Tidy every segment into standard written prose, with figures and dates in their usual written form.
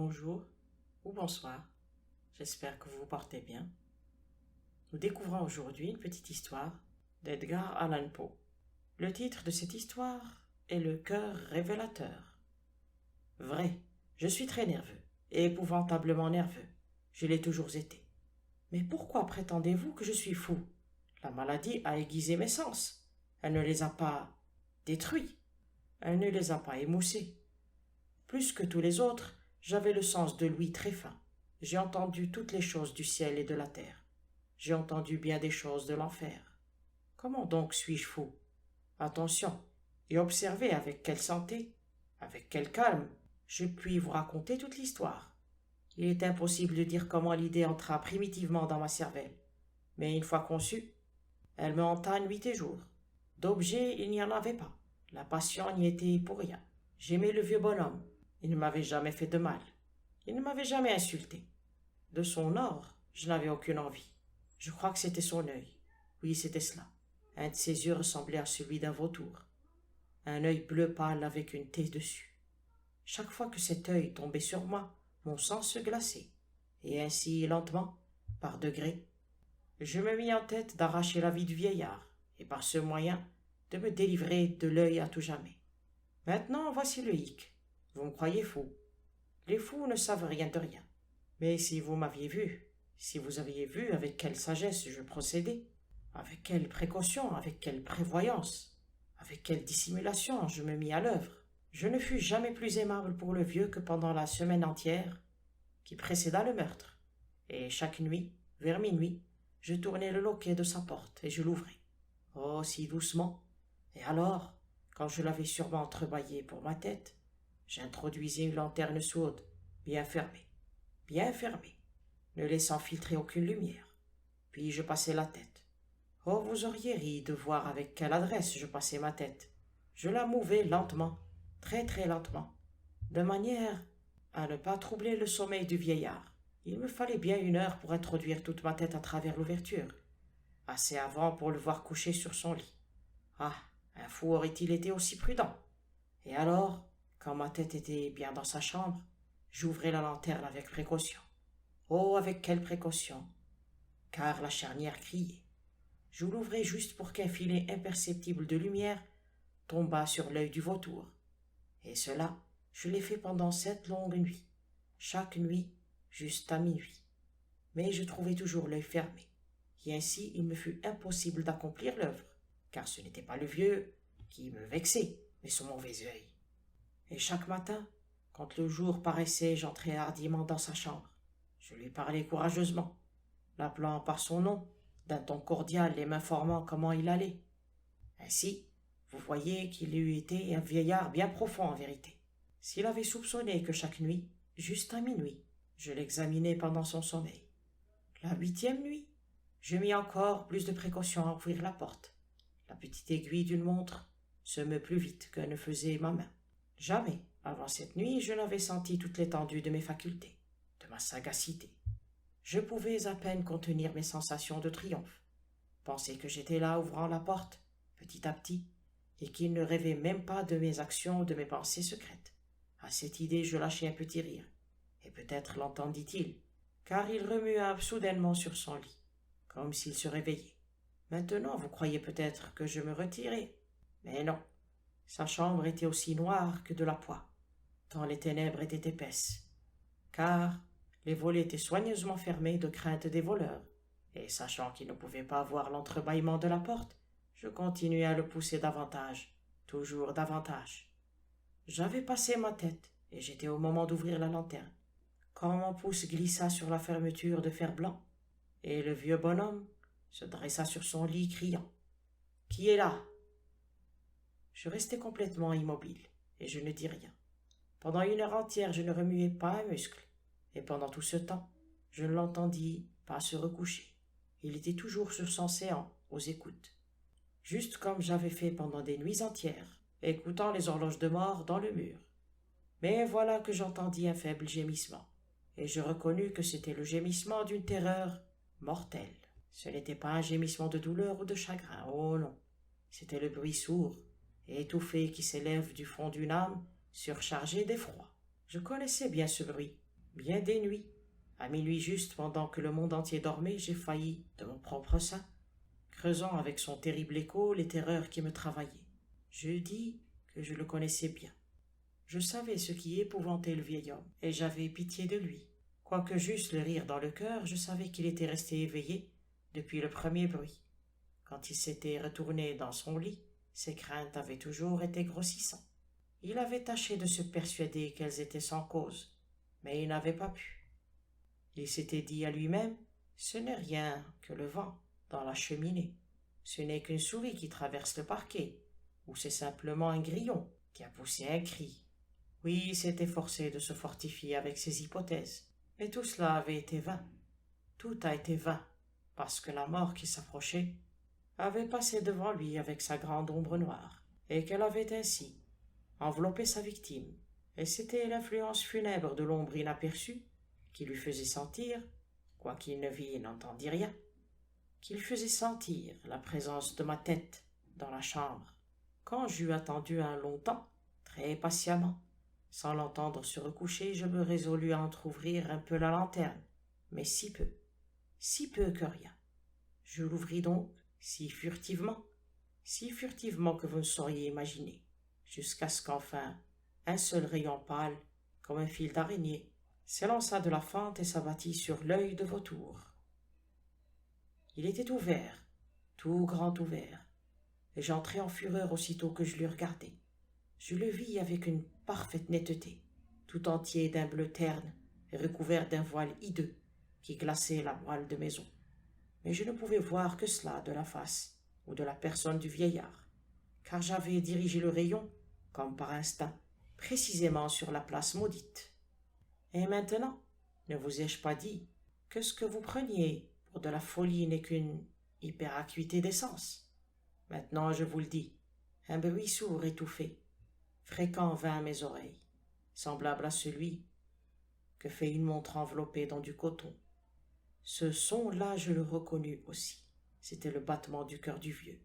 bonjour ou bonsoir, j'espère que vous vous portez bien. Nous découvrons aujourd'hui une petite histoire d'Edgar Allan Poe. Le titre de cette histoire est Le cœur révélateur. Vrai, je suis très nerveux, et épouvantablement nerveux. Je l'ai toujours été. Mais pourquoi prétendez-vous que je suis fou? La maladie a aiguisé mes sens. Elle ne les a pas détruits. Elle ne les a pas émoussés. Plus que tous les autres, j'avais le sens de l'ouïe très fin. J'ai entendu toutes les choses du ciel et de la terre. J'ai entendu bien des choses de l'enfer. Comment donc suis-je fou? Attention, et observez avec quelle santé, avec quel calme, je puis vous raconter toute l'histoire. Il est impossible de dire comment l'idée entra primitivement dans ma cervelle. Mais une fois conçue, elle me hanta nuit et jour. D'objet, il n'y en avait pas. La passion n'y était pour rien. J'aimais le vieux bonhomme. Il ne m'avait jamais fait de mal. Il ne m'avait jamais insulté. De son or, je n'avais aucune envie. Je crois que c'était son œil. Oui, c'était cela. Un de ses yeux ressemblait à celui d'un vautour. Un œil bleu pâle avec une taie dessus. Chaque fois que cet œil tombait sur moi, mon sang se glaçait. Et ainsi, lentement, par degrés, je me mis en tête d'arracher la vie du vieillard, et par ce moyen, de me délivrer de l'œil à tout jamais. Maintenant, voici le hic. Vous me croyez fou. Les fous ne savent rien de rien. Mais si vous m'aviez vu, si vous aviez vu avec quelle sagesse je procédais, avec quelle précaution, avec quelle prévoyance, avec quelle dissimulation je me mis à l'œuvre, je ne fus jamais plus aimable pour le vieux que pendant la semaine entière qui précéda le meurtre. Et chaque nuit, vers minuit, je tournai le loquet de sa porte et je l'ouvrais. Oh, si doucement. Et alors, quand je l'avais sûrement entrebâillé pour ma tête, j'introduisais une lanterne sourde, bien fermée, ne laissant filtrer aucune lumière. Puis je passais la tête. Oh, vous auriez ri de voir avec quelle adresse je passais ma tête. Je la mouvais lentement, très très lentement, de manière à ne pas troubler le sommeil du vieillard. Il me fallait bien 1 heure pour introduire toute ma tête à travers l'ouverture, assez avant pour le voir couché sur son lit. Ah, un fou aurait-il été aussi prudent? Et alors, quand ma tête était bien dans sa chambre, j'ouvrais la lanterne avec précaution. Oh, avec quelle précaution! Car la charnière criait. Je l'ouvrais juste pour qu'un filet imperceptible de lumière tombât sur l'œil du vautour. Et cela, je l'ai fait pendant 7 longues nuits, chaque nuit juste à minuit. Mais je trouvais toujours l'œil fermé, et ainsi il me fut impossible d'accomplir l'œuvre, car ce n'était pas le vieux qui me vexait, mais son mauvais œil. Et chaque matin, quand le jour paraissait, j'entrais hardiment dans sa chambre. Je lui parlais courageusement, l'appelant par son nom, d'un ton cordial et m'informant comment il allait. Ainsi, vous voyez qu'il eût été un vieillard bien profond en vérité. S'il avait soupçonné que chaque nuit, juste à minuit, je l'examinais pendant son sommeil. La 8e nuit, je mis encore plus de précautions à ouvrir la porte. La petite aiguille d'une montre se meut plus vite que ne faisait ma main. Jamais, avant cette nuit, je n'avais senti toute l'étendue de mes facultés, de ma sagacité. Je pouvais à peine contenir mes sensations de triomphe. Penser que j'étais là ouvrant la porte, petit à petit, et qu'il ne rêvait même pas de mes actions ou de mes pensées secrètes. À cette idée, je lâchai un petit rire, et peut-être l'entendit-il, car il remua soudainement sur son lit, comme s'il se réveillait. Maintenant, vous croyez peut-être que je me retirais, mais non. Sa chambre était aussi noire que de la poix, tant les ténèbres étaient épaisses, car les volets étaient soigneusement fermés de crainte des voleurs, et sachant qu'il ne pouvait pas voir l'entrebâillement de la porte, je continuai à le pousser davantage, toujours davantage. J'avais passé ma tête, et j'étais au moment d'ouvrir la lanterne, quand mon pouce glissa sur la fermeture de fer blanc, et le vieux bonhomme se dressa sur son lit, criant « Qui est là ?» Je restai complètement immobile, et je ne dis rien. Pendant 1 heure entière, je ne remuai pas un muscle, et pendant tout ce temps, je ne l'entendis pas se recoucher. Il était toujours sur son séant, aux écoutes, juste comme j'avais fait pendant des nuits entières, écoutant les horloges de mort dans le mur. Mais voilà que j'entendis un faible gémissement, et je reconnus que c'était le gémissement d'une terreur mortelle. Ce n'était pas un gémissement de douleur ou de chagrin, oh non, c'était le bruit sourd et étouffé qui s'élève du fond d'une âme surchargée d'effroi. Je connaissais bien ce bruit, Bien des nuits. À minuit juste, pendant que le monde entier dormait, j'ai failli, de mon propre sein, creusant avec son terrible écho les terreurs qui me travaillaient. Je dis que je le connaissais bien. Je savais ce qui épouvantait le vieil homme, et j'avais pitié de lui. Quoique j'eusse le rire dans le cœur, je savais qu'il était resté éveillé depuis le premier bruit. Quand il s'était retourné dans son lit, ses craintes avaient toujours été grossissantes. Il avait tâché de se persuader qu'elles étaient sans cause, mais il n'avait pas pu. Il s'était dit à lui-même, ce n'est rien que le vent dans la cheminée. Ce n'est qu'une souris qui traverse le parquet, ou c'est simplement un grillon qui a poussé un cri. Oui, il s'était forcé de se fortifier avec ces hypothèses, mais tout cela avait été vain. Tout a été vain, parce que la mort qui s'approchait avait passé devant lui avec sa grande ombre noire, et qu'elle avait ainsi enveloppé sa victime, et c'était l'influence funèbre de l'ombre inaperçue qui lui faisait sentir, quoiqu'il ne vît et n'entendit rien, qu'il faisait sentir la présence de ma tête dans la chambre. Quand j'eus attendu un long temps, très patiemment, sans l'entendre se recoucher, je me résolus à entr'ouvrir un peu la lanterne, mais si peu que rien. Je l'ouvris donc, si furtivement que vous ne sauriez imaginer, jusqu'à ce qu'enfin un seul rayon pâle, comme un fil d'araignée, s'élança de la fente et s'abattit sur l'œil de vautour. Il était ouvert, tout grand ouvert, et j'entrai en fureur aussitôt que je le regardai. Je le vis avec une parfaite netteté, tout entier d'un bleu terne et recouvert d'un voile hideux qui glaçait la voile de maison. Mais je ne pouvais voir que cela de la face ou de la personne du vieillard, car j'avais dirigé le rayon, comme par instinct, précisément sur la place maudite. Et maintenant, ne vous ai-je pas dit que ce que vous preniez pour de la folie n'est qu'une hyperacuité des sens? Maintenant, je vous le dis, un bruit sourd étouffé, fréquent vint à mes oreilles, semblable à celui que fait une montre enveloppée dans du coton. Ce son-là, je le reconnus aussi. C'était le battement du cœur du vieux.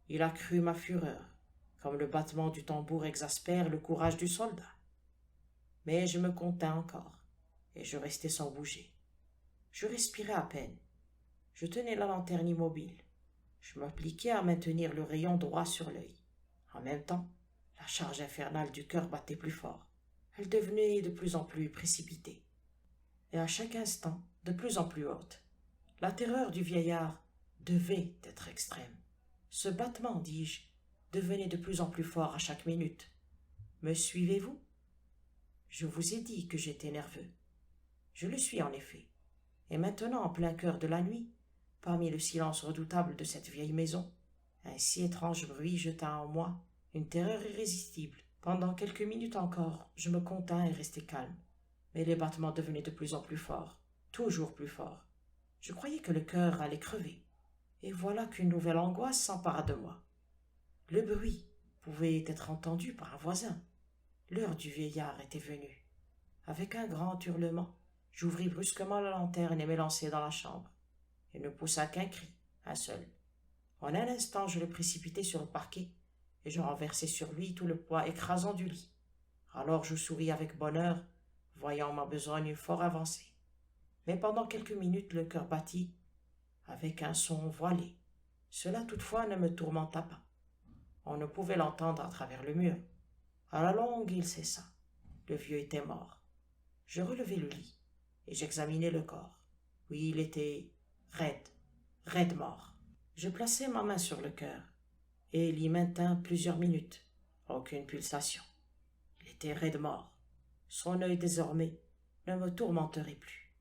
Il accrut ma fureur, comme le battement du tambour exaspère le courage du soldat. Mais je me contins encore, et je restai sans bouger. Je respirais à peine. Je tenais la lanterne immobile. Je m'appliquais à maintenir le rayon droit sur l'œil. En même temps, la charge infernale du cœur battait plus fort. Elle devenait de plus en plus précipitée, et à chaque instant de plus en plus haute. La terreur du vieillard devait être extrême. Ce battement, dis-je, devenait de plus en plus fort à chaque minute. Me suivez-vous? Je vous ai dit que j'étais nerveux. Je le suis en effet. Et maintenant, en plein cœur de la nuit, parmi le silence redoutable de cette vieille maison, un si étrange bruit jeta en moi une terreur irrésistible. Pendant quelques minutes encore, je me contins et restai calme. Mais les battements devenaient de plus en plus forts, toujours plus forts. Je croyais que le cœur allait crever. Et voilà qu'une nouvelle angoisse s'empara de moi. Le bruit pouvait être entendu par un voisin. L'heure du vieillard était venue. Avec un grand hurlement, j'ouvris brusquement la lanterne et m'élançai dans la chambre. Il ne poussa qu'un cri, un seul. En un instant, je le précipitai sur le parquet et je renversai sur lui tout le poids écrasant du lit. Alors je souris avec bonheur, voyant ma besogne fort avancée. Mais pendant quelques minutes, le cœur battit avec un son voilé. Cela toutefois ne me tourmenta pas. On ne pouvait l'entendre à travers le mur. À la longue, il cessa. Le vieux était mort. Je relevai le lit et j'examinai le corps. Oui, il était raide mort. Je plaçai ma main sur le cœur et l'y maintins plusieurs minutes. Aucune pulsation. Il était raide mort. Son œil désormais ne me tourmenterait plus.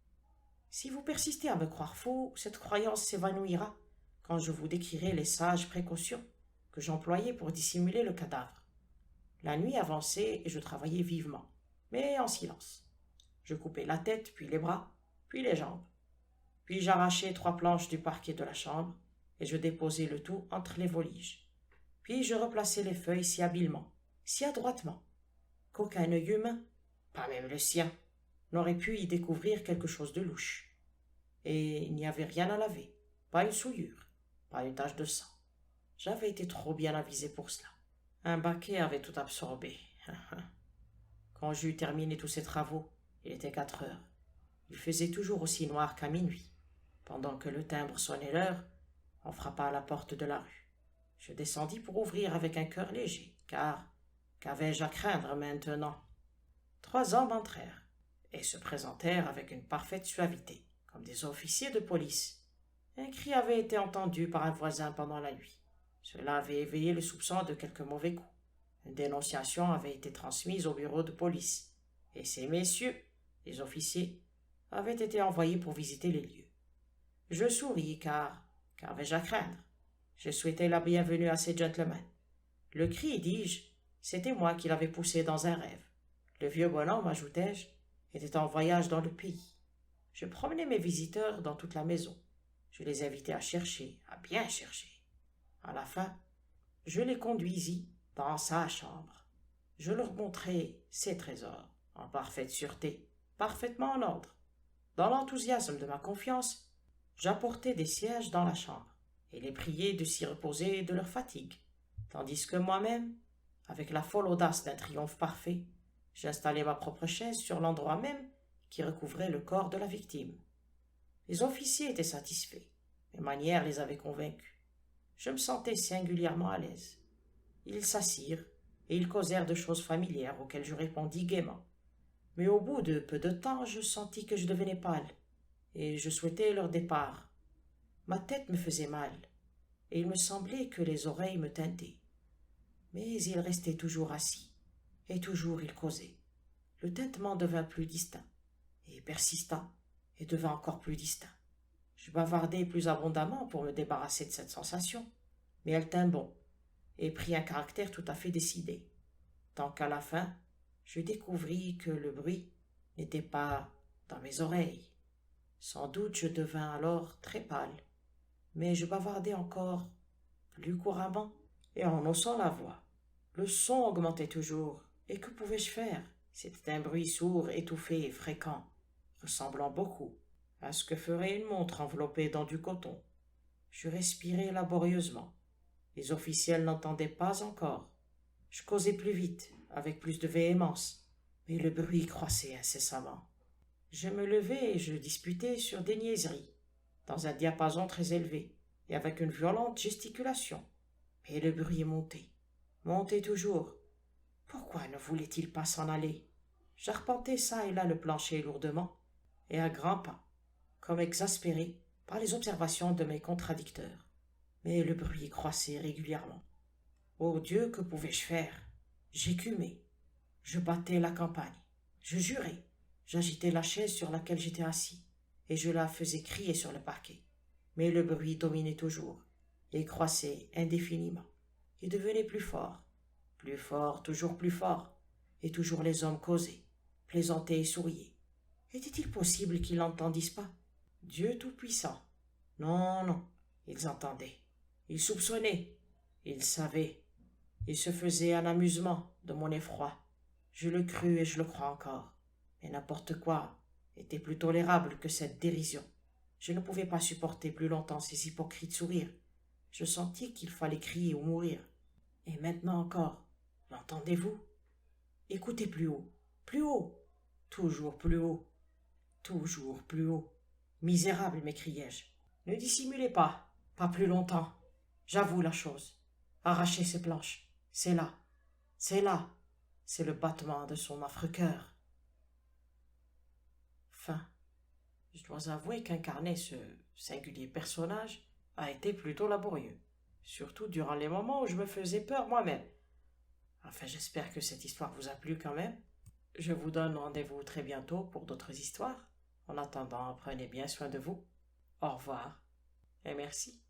Si vous persistez à me croire faux, cette croyance s'évanouira quand je vous décrirai les sages précautions que j'employais pour dissimuler le cadavre. La nuit avançait et je travaillais vivement, mais en silence. Je coupais la tête, puis les bras, puis les jambes. Puis j'arrachai 3 planches du parquet de la chambre et je déposai le tout entre les voliges. Puis je replaçai les feuilles si habilement, si adroitement, qu'aucun œil humain, pas même le sien, n'aurait pu y découvrir quelque chose de louche. Et il n'y avait rien à laver, pas une souillure, pas une tache de sang. J'avais été trop bien avisé pour cela. Un baquet avait tout absorbé. Quand j'eus terminé tous ces travaux, Il était 4 heures. Il faisait toujours aussi noir qu'à minuit. Pendant que le timbre sonnait l'heure, on frappa à la porte de la rue. Je descendis pour ouvrir avec un cœur léger, car qu'avais-je à craindre maintenant? 3 hommes entrèrent et se présentèrent avec une parfaite suavité, comme des officiers de police. Un cri avait été entendu par un voisin pendant la nuit. Cela avait éveillé le soupçon de quelque mauvais coup. Une dénonciation avait été transmise au bureau de police, et ces messieurs, les officiers, avaient été envoyés pour visiter les lieux. Je souris, car qu'avais-je à craindre? Je souhaitais la bienvenue à ces gentlemen. Le cri, dis-je, c'était moi qui l'avais poussé dans un rêve. Le vieux bonhomme, ajoutai-je, était en voyage dans le pays. Je promenais mes visiteurs dans toute la maison. Je les invitais à chercher, à bien chercher. À la fin, je les conduisis dans sa chambre. Je leur montrai ses trésors, en parfaite sûreté, parfaitement en ordre. Dans l'enthousiasme de ma confiance, j'apportai des sièges dans la chambre et les priai de s'y reposer de leur fatigue, tandis que moi-même, avec la folle audace d'un triomphe parfait, j'installai ma propre chaise sur l'endroit même qui recouvrait le corps de la victime. Les officiers étaient satisfaits. Mes manières les avaient convaincus. Je me sentais singulièrement à l'aise. Ils s'assirent et ils causèrent de choses familières auxquelles je répondis gaiement. Mais au bout de peu de temps, je sentis que je devenais pâle et je souhaitais leur départ. Ma tête me faisait mal et il me semblait que les oreilles me tintaient. Mais ils restaient toujours assis et toujours ils causaient. Le tintement devint plus distinct et persistant et devint encore plus distinct. Je bavardai plus abondamment pour me débarrasser de cette sensation, mais elle tint bon et prit un caractère tout à fait décidé, tant qu'à la fin, je découvris que le bruit n'était pas dans mes oreilles. Sans doute je devins alors très pâle, mais je bavardai encore plus couramment et en haussant la voix. Le son augmentait toujours, et que pouvais-je faire? C'était un bruit sourd, étouffé et fréquent, ressemblant beaucoup à ce que ferait une montre enveloppée dans du coton. Je respirai laborieusement. Les officiels n'entendaient pas encore. Je causais plus vite, avec plus de véhémence, mais le bruit croissait incessamment. Je me levai et je disputai sur des niaiseries, dans un diapason très élevé, et avec une violente gesticulation. Mais le bruit montait toujours. Pourquoi ne voulait-il pas s'en aller? J'arpentai çà et là le plancher lourdement, et à grands pas, comme exaspéré par les observations de mes contradicteurs. Mais le bruit croissait régulièrement. Ô Dieu, que pouvais-je faire? J'écumais, je battais la campagne, je jurais, j'agitais la chaise sur laquelle j'étais assis, et je la faisais crier sur le parquet. Mais le bruit dominait toujours, et croissait indéfiniment, et devenait plus fort, toujours plus fort, et toujours les hommes causaient, plaisantaient et souriaient. Était-il possible qu'ils n'entendissent pas? Dieu Tout-Puissant! Non, non, ils entendaient, ils soupçonnaient, ils savaient, ils se faisaient un amusement de mon effroi. Je le crus et je le crois encore, mais n'importe quoi était plus tolérable que cette dérision. Je ne pouvais pas supporter plus longtemps ces hypocrites sourires. Je sentis qu'il fallait crier ou mourir. Et maintenant encore, l'entendez-vous? Écoutez plus haut, toujours plus haut, toujours plus haut. Misérable, m'écriai-je, ne dissimulez pas plus longtemps. J'avoue la chose. Arrachez ces planches. C'est là, c'est le battement de son affreux cœur. Fin. Je dois avouer qu'incarner ce singulier personnage a été plutôt laborieux, surtout durant les moments où je me faisais peur moi-même. Enfin, j'espère que cette histoire vous a plu quand même. Je vous donne rendez-vous très bientôt pour d'autres histoires. En attendant, prenez bien soin de vous. Au revoir et merci.